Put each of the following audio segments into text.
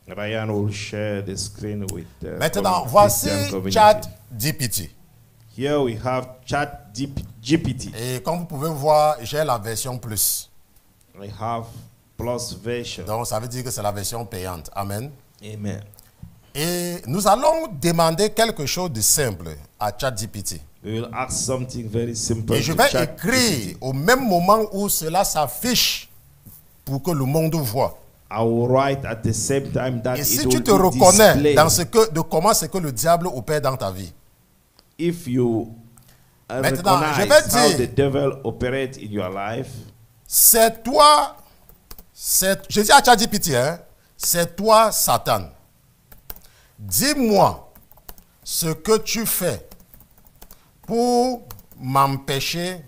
Ryan will share the screen with the Maintenant, voici ChatGPT. Here we have ChatGPT. Et comme vous pouvez voir, j'ai la version plus. I have plus version. Donc, ça veut dire que c'est la version payante. Amen. Amen. Et nous allons demander quelque chose de simple à ChatGPT. We will ask something very simple. Et je vais écrire au même moment où cela s'affiche pour que le monde voit. I will write at the same time that Et si it tu will te be reconnais displayed. dans ce que, de comment c'est que le diable opère dans ta vie. If you Maintenant, je vais recognize how dire, the devil operates in your life, c'est toi, je dis à ChatGPT, hein, c'est toi Satan. Dis-moi ce que tu fais pour m'empêcher,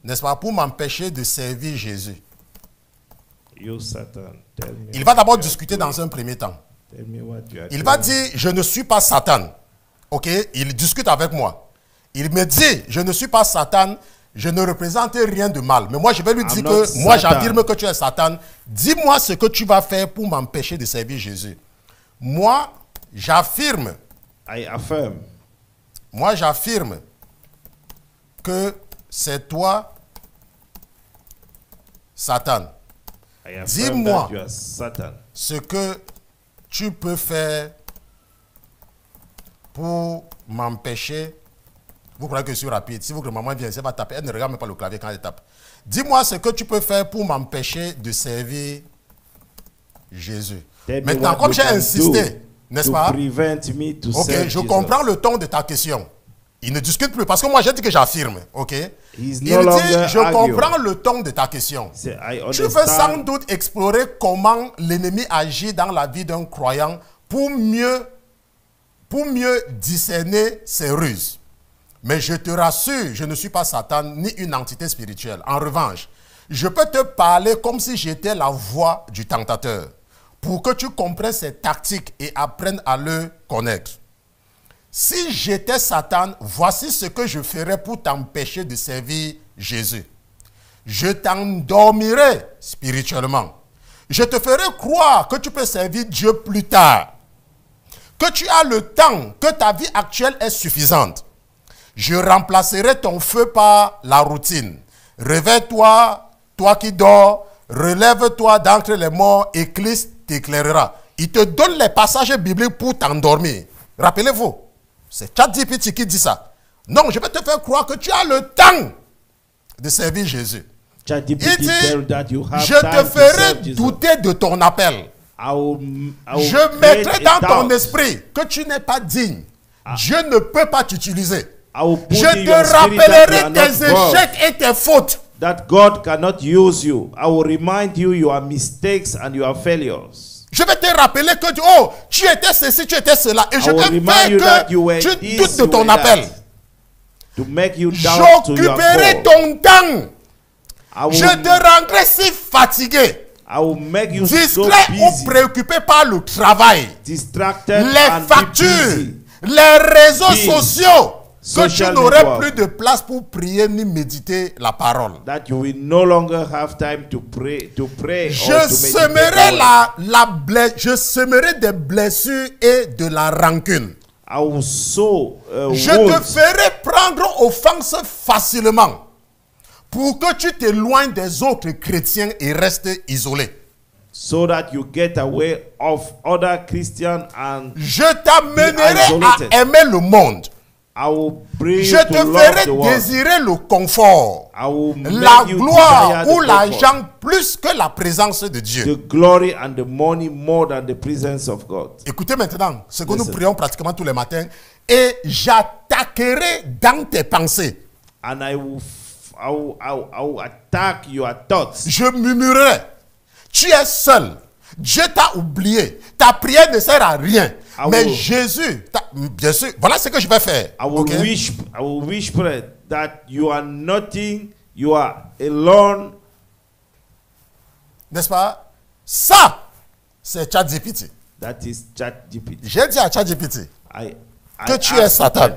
n'est-ce pas, pour m'empêcher de servir Jésus. you Satan, tell me. Il va d'abord what you are discuter doing. dans un premier temps. Tell me what you are Il va doing. dire, je ne suis pas Satan. Ok, il discute avec moi. Il me dit, je ne suis pas Satan, je ne représente rien de mal. Mais moi, je vais lui dire not que moi, Satan. j'affirme que tu es Satan. Dis-moi ce que tu vas faire pour m'empêcher de servir Jésus. Moi, j'affirme que c'est toi, Satan. Dis-moi ce que tu peux faire pour m'empêcher. Vous croyez que je suis rapide? Si vous que maman vient, elle va taper. Elle ne regarde même pas le clavier quand elle tape. Dis-moi ce que tu peux faire pour m'empêcher de servir Jésus. Maintenant, comme j'ai insisté, n'est-ce pas? Ok, je comprends le ton de ta question. Il ne discute plus parce que moi j'ai dit que j'affirme. Ok? Il dit, je comprends le ton de ta question. Tu veux sans doute explorer comment l'ennemi agit dans la vie d'un croyant pour mieux discerner ses ruses. Mais je te rassure, je ne suis pas Satan ni une entité spirituelle. En revanche, je peux te parler comme si j'étais la voix du tentateur pour que tu comprennes ses tactiques et apprennes à le connaître. Si j'étais Satan, voici ce que je ferais pour t'empêcher de servir Jésus. Je t'endormirai spirituellement. Je te ferai croire que tu peux servir Dieu plus tard. Que tu as le temps, que ta vie actuelle est suffisante. Je remplacerai ton feu par la routine. Réveille-toi, toi qui dors, relève-toi d'entre les morts et Christ t'éclairera. Il te donne les passages bibliques pour t'endormir. Rappelez-vous, c'est ChatGPT qui dit ça. Non, je vais te faire croire que tu as le temps de servir Jésus. Il dit, je te ferai douter de ton appel. Je mettrai dans ton esprit que tu n'es pas digne. Dieu ne peut pas t'utiliser. Je te rappellerai tes échecs et tes fautes. That God cannot use you. I will remind you your mistakes and your failures. Je vais te rappeler que tu étais ceci, tu étais cela. Et je vais faire que tu doutes de ton appel. J'occuperai ton temps. Je te rendrai si fatigué. Distrait ou préoccupé par le travail. Les factures. Les réseaux sociaux. Que tu n'aurais plus de place pour prier ni méditer la parole. That you will no longer have time to pray je semerai des blessures et de la rancune. Je te ferai prendre offense facilement pour que tu t'éloignes des autres chrétiens et restes isolé. So that you get away of other Christians and je t'amènerai à aimer le monde. Je te ferai désirer le confort, la gloire ou l'argent plus que la présence de Dieu. The glory and the money more than the presence of God. Écoutez maintenant ce que nous prions pratiquement tous les matins. Et j'attaquerai dans tes pensées. And I will attack your thoughts. Je murmurerai. Tu es seul. Dieu t'a oublié. Ta prière ne sert à rien. Mais Jésus, bien sûr, voilà ce que je vais faire. I will whisper that you are nothing, you are alone. N'est-ce pas? Ça, c'est ChatGPT. That is ChatGPT. J'ai dit à ChatGPT que tu es Satan.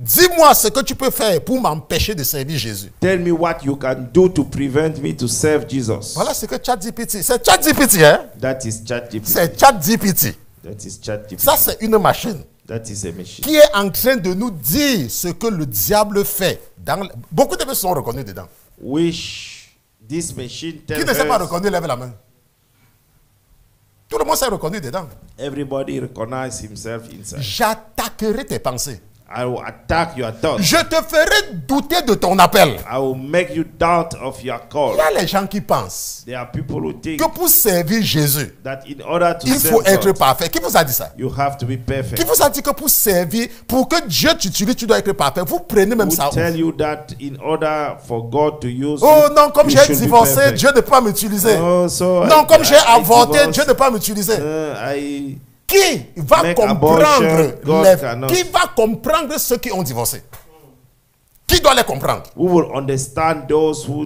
Dis-moi ce que tu peux faire pour m'empêcher de servir Jésus. Tell me what you can do to prevent me to serve Jesus. Voilà ce que ChatGPT. C'est ChatGPT, hein? That is ChatGPT. C'est ChatGPT. That is ChatGPT. Ça, c'est une machine That is a machine. qui est en train de nous dire ce que le diable fait. Beaucoup de personnes sont reconnues dedans. Which this machine Qui tells ne s'est pas us reconnu, lève la main. Tout le monde s'est reconnu dedans. everybody recognize himself inside. J'attaquerai tes pensées. I will attack your thoughts. Je te ferai douter de ton appel. I will make you doubt of your call. Il y a les gens qui pensent There are people who think que pour servir Jésus, that in order to il faut serve être God, parfait. Qui vous a dit ça? you have to be Qui perfect. vous a dit que pour servir, pour que Dieu t'utilise, tu dois être parfait? Vous prenez même Who ça. tell you that in order for God to use Oh you, non, comme you j'ai should be divorcé, perfect. Dieu ne peut pas m'utiliser. Oh, so Non, comme j'ai I avorté, divorced, Dieu ne peut pas m'utiliser. I Qui va Make comprendre abortion, God cannot. qui va comprendre ceux qui ont divorcé? Qui doit les comprendre? who will understand those who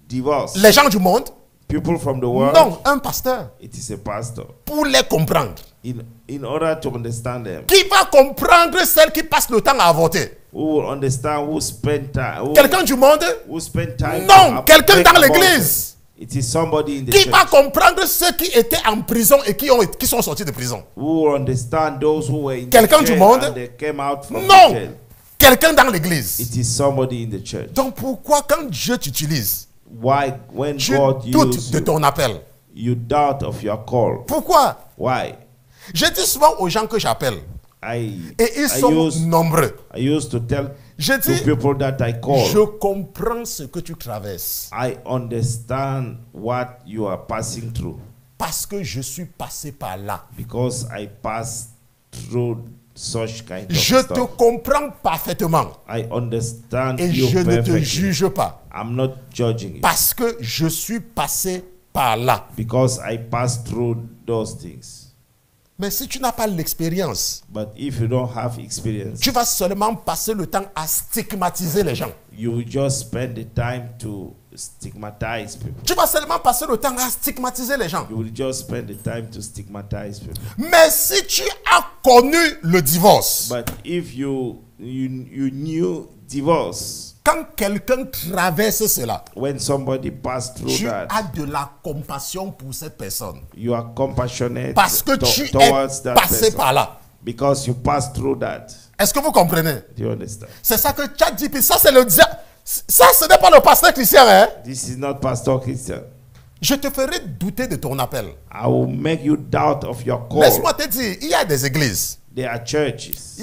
divorce? Les gens du monde? People from the world? Non, un pasteur. It is a pastor. Pour les comprendre. In order to understand them, Qui va comprendre celles qui passent le temps à avorter? who will understand who spend time? Quelqu'un du monde? Who spend time? Non, to quelqu'un make dans abortion. l'église. It is somebody in the Qui church. va comprendre ceux qui étaient en prison et qui sont sortis de prison? Who will understand those who were in the Quelqu'un du jail monde? and they came out from the Non, jail. quelqu'un dans l'église. It is somebody in the church. Donc pourquoi quand Dieu t'utilise, Why, when tu God doutes uses de you, ton appel? you doubt of your call? Pourquoi? Why? Je dis souvent aux gens que j'appelle, et ils sont nombreux. I used to tell Je to dis, people that I call, je comprends ce que tu traverses I understand what you are passing through parce que je suis passé par là. because I passed through such kind of Je te stuff. comprends parfaitement I understand et you je ne te perfectly. juge pas I'm not judging you parce que je suis passé par là. because I passed through those things. Mais si tu n'as pas l'expérience, But if you don't have experience, tu vas seulement passer le temps à stigmatiser les gens. you will just spend the time to stigmatize people. Tu vas seulement passer le temps à stigmatiser les gens. You will just spend the time to stigmatize people. Mais si tu as connu le divorce, But if you knew divorce, quand quelqu'un traverse cela, when somebody passed through tu that, as de la compassion pour cette personne. you are compassionate Parce que tu towards es that passé person par là. because you passed through that. Est-ce que vous comprenez? Do you understand? C'est ça que ChatGPT, ça c'est le diable. Ça, ce n'est pas le pasteur Christian. Hein? This is not Pastor Christian. Je te ferai douter de ton appel. I will make you doubt of your call. Laisse-moi te dire, il y a des églises. There are churches.